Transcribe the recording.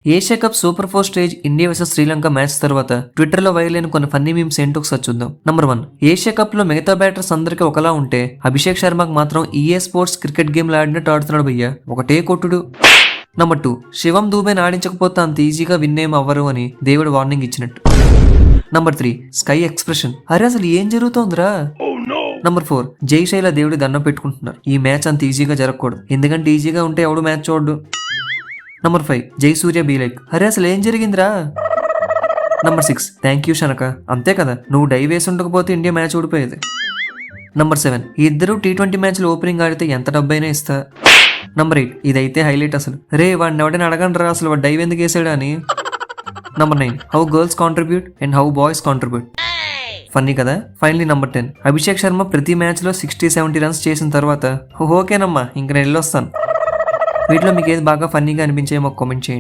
Asia cup super 4 stage India versus Sri Lanka match తర్వాత Twitter లో viral అయిన కొన్ని ఫన్నీ మీమ్స్ ఏంటో ఒకసారి చూద్దాం. నంబర్ 1, ఏషియా కప్ లో మిగతా బ్యాటర్స్ అందరికీ ఒకలా ఉంటే అభిషేక్ శర్మకు మాత్రం ఈఏ స్పోర్ట్స్ క్రికెట్ గేమ్ ఆడినట్టు ఆడుతున్నాడు భయ్యా, ఒకటే కొట్టుడు. నంబర్ 2, శివం దూబేని ఆడించకపోతే అంత ఈజీగా విన్ ఏం అవ్వరు అని దేవుడు వార్నింగ్ ఇచ్చినట్టు. నంబర్ 3, స్కై ఎక్స్ప్రెషన్, అరే అసలు ఏం జరుగుతోందిరా. నంబర్ 4, జైశైల దేవుడి దండం పెట్టుకుంటున్నారు, ఈ మ్యాచ్ అంత ఈజీగా జరగకూడదు, ఎందుకంటే ఈజీగా ఉంటే ఎవడు మ్యాచ్ చూడడు. నంబర్ 5, జై సూర్య బీ లైక్, అరే అసలు ఏం జరిగిందిరా. నంబర్ 6, థ్యాంక్ యూ శనక, అంతే కదా, నువ్వు డై వేసి ఉండకపోతే ఇండియా మ్యాచ్ ఓడిపోయేది. నంబర్ 7, ఈ ఇద్దరు T20 మ్యాచ్లు ఓపెనింగ్ ఆడితే ఎంత డబ్బైనా ఇస్తా. నంబర్ 8, ఇదైతే హైలైట్ అసలు, రే వాడిని ఎవడైనా అడగండి రా అసలు వాడు డైవ్ ఎందుకు వేసాడా అని. Number 9, how girls contribute and how boys contribute, funny కదా. ఫైనలీ నంబర్ 10, అభిషేక్ శర్మ ప్రతి మ్యాచ్ లో 60-70 రన్స్ చేసిన తర్వాత ఓకేనమ్మా ఇంక నేను వెళ్ళొస్తాను. వీటిలో మీకు ఏది బాగా ఫన్నీగా అనిపించే మాకు కామెంట్ చేయండి.